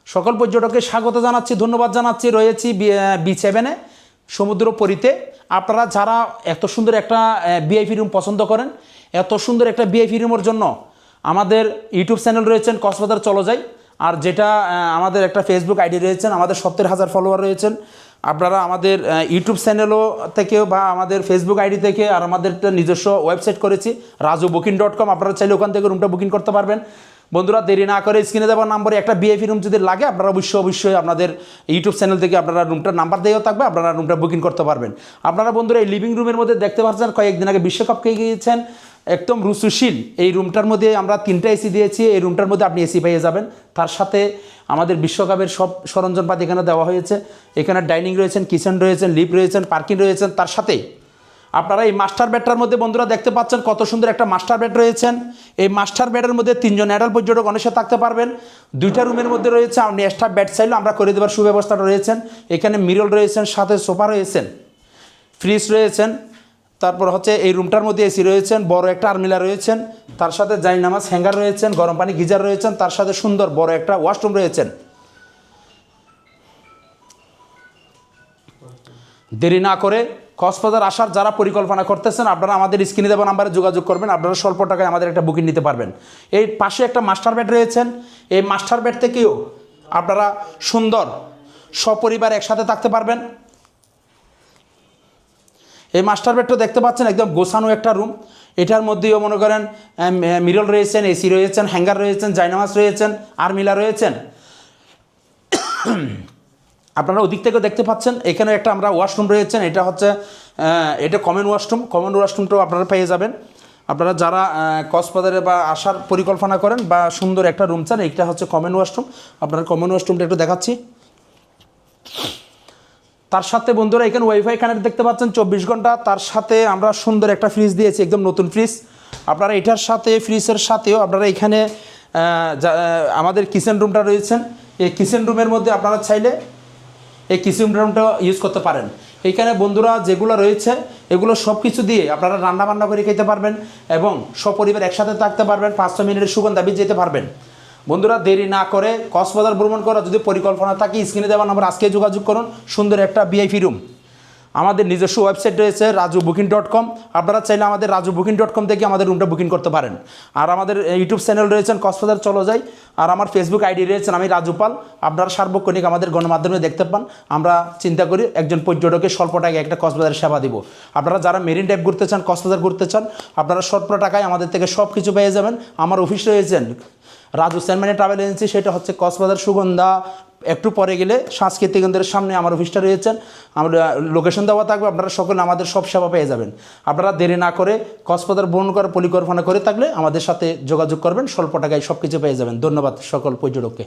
সকল পর্যটককে স্বাগত জানাচ্ছি, ধন্যবাদ জানাচ্ছি। রয়েছি বি7-এ সমুদ্রপরীতে। আপনারা যারা এত সুন্দর একটা ভিআইপি রুম পছন্দ করেন, এত সুন্দর একটা ভিআইপি রুমের জন্য আমাদের ইউটিউব চ্যানেল রয়েছেন কক্সবাজার চলো যাই, আর যেটা আমাদের একটা ফেসবুক আইডি রয়েছেন, আমাদের 70,000 ফলোয়ার রয়েছেন। আপনারা আমাদের ইউটিউব চ্যানেলও থেকেও বা আমাদের ফেসবুক আইডি থেকে, আর আমাদের একটা নিজস্ব ওয়েবসাইট করেছি rajubooking.com, আপনারা চাইলে ওখান থেকে রুমটা বুকিং করতে পারবেন। বন্ধুরা দেরি না করে স্ক্রিনে দেওয়ার নাম্বারে একটা ভিআইপি রুম যদি লাগে, আপনারা অবশ্যই আপনাদের ইউটিউব চ্যানেল থেকে আপনারা রুমটার নাম্বার দেওয়া থাকবে, আপনারা রুমটা বুকিং করতে পারবেন। আপনারা বন্ধুরা এই লিভিং রুমের মধ্যে দেখতে পাচ্ছেন কয়েকদিন আগে বিশ্বকাপ খেয়ে গিয়েছেন, একদম রুচুশীল। এই রুমটার মধ্যে আমরা 3টা এসি দিয়েছি, এই রুমটার মধ্যে আপনি এসি পেয়ে যাবেন। তার সাথে আমাদের বিশ্বকাপের সব সরঞ্জামপাতি এখানে দেওয়া হয়েছে। এখানে ডাইনিং রয়েছেন, কিচেন রয়েছেন, লিফট রয়েছেন, পার্কিং রয়েছেন। তার সাথে আপনারা এই মাস্টার বেডটার মধ্যে বন্ধুরা দেখতে পাচ্ছেন কত সুন্দর একটা মাস্টার বেড রয়েছেন। এই মাস্টার বেডের মধ্যে 3জন অ্যাডাল্ট পর্যটক অনেক থাকতে পারবেন। 2টা রুমের মধ্যে রয়েছে আপনি এক্সট্রা বেড চাইলেও আমরা করে দেওয়ার সুব্যবস্থাটা রয়েছেন। এখানে মিরর রয়েছেন, সাথে সোফা রয়েছেন, ফ্রিজ রয়েছেন। তারপর হচ্ছে এই রুমটার মধ্যে এসি রয়েছেন, বড় একটা আলমিরা রয়েছেন, তার সাথে জায়নামাজ হ্যাঙ্গার রয়েছেন, গরম পানি গিজার রয়েছেন, তার সাথে সুন্দর বড় একটা ওয়াশরুম রয়েছেন। দেরি না করে কক্সবাজার আসার যারা পরিকল্পনা করতেছেন, আপনারা আমাদের স্ক্রিনে দেওয়া নাম্বারে যোগাযোগ করবেন। আপনারা স্বল্প টাকায় আমাদের একটা বুকিং নিতে পারবেন। এই পাশে একটা মাস্টার বেড রয়েছেন, এই মাস্টার বেড থেকেও আপনারা সুন্দর সপরিবার একসাথে থাকতে পারবেন। এই মাস্টার বেডটা দেখতে পাচ্ছেন একদম গোছানো একটা রুম। এটার মধ্যেও মনে করেন মিরর রয়েছেন, এসি রয়েছেন, হ্যাঙ্গার রয়েছেন, জায়নামাজ রয়েছেন, আরমিলা রয়েছেন। আপনারা ওদিক থেকেও দেখতে পাচ্ছেন এখানে একটা আমরা ওয়াশরুম রয়েছেন। এটা হচ্ছে এটা কমন ওয়াশরুমটাও আপনারা পেয়ে যাবেন। আপনারা যারা কক্সবাজারে বা আসার পরিকল্পনা করেন বা সুন্দর একটা রুম চান, এটা হচ্ছে কমন ওয়াশরুম। আপনারা কমন ওয়াশরুমটা একটু দেখাচ্ছি। তার সাথে বন্ধুরা এখানে ওয়াইফাই কানেক্ট দেখতে পাচ্ছেন 24 ঘন্টা। তার সাথে আমরা সুন্দর একটা ফ্রিজ দিয়েছি, একদম নতুন ফ্রিজ। আপনারা এটার সাথে ফ্রিজের সাথেও আপনারা এখানে আমাদের কিচেন রুমটা রয়েছেন। এই কিচেন রুমের মধ্যে আপনারা চাইলে এই কিচেন রুমটা ইউজ করতে পারেন। এইখানে বন্ধুরা যেগুলো রয়েছে এগুলো সব কিছু দিয়ে আপনারা রান্না করে খেতে পারবেন এবং সপরিবার একসাথে থাকতে পারবেন। 5-6 মিনিটের সুগন্ধ দাবি যেতে পারবেন। বন্ধুরা দেরি না করে কক্সবাজার ভ্রমণ করার যদি পরিকল্পনা থাকে, স্ক্রিনে দেওয়া নাম্বার আজকে যোগাযোগ করুন। সুন্দর একটা ভিআইপি রুম। আমাদের নিজস্ব ওয়েবসাইট রয়েছে rajubooking.com, আপনারা চাইলে আমাদের rajubooking.com থেকে আমাদের রুমটা বুকিং করতে পারেন। আর আমাদের ইউটিউব চ্যানেল রয়েছেন কক্সবাজার চলো যাই, আর আমার ফেসবুক আইডি রয়েছেন আমি রাজুপাল। আপনারা সার্বক্ষণিক আমাদের গণমাধ্যমে দেখতে পান। আমরা চিন্তা করি একজন পর্যটকের স্বল্প টাকায় একটা কক্সবাজারের সেবা দিব। আপনারা যারা মেরিন ড্রাইভ ঘুরতে চান, কক্সবাজার ঘুরতে চান, আপনারা স্বল্প টাকায় আমাদের থেকে সব কিছু পেয়ে যাবেন। আমার অফিস রয়েছেন রাজু সেনমানি ট্রাভেল এজেন্সি, সেটা হচ্ছে কক্সবাজার সুগন্ধা একটু পরে গেলে সাংস্কৃতিক কেন্দ্রের সামনে আমার অফিসটা রয়েছেন। আমরা লোকেশন দেওয়া থাকবে, আপনারা সকলে আমাদের সব সেবা পেয়ে যাবেন। আপনারা দেরি না করে কক্সবাজার ভ্রমণ করার পরিকল্পনা করে থাকলে আমাদের সাথে যোগাযোগ করবেন, স্বল্প টাকায় সব কিছু পেয়ে যাবেন। ধন্যবাদ সকল পর্যটককে।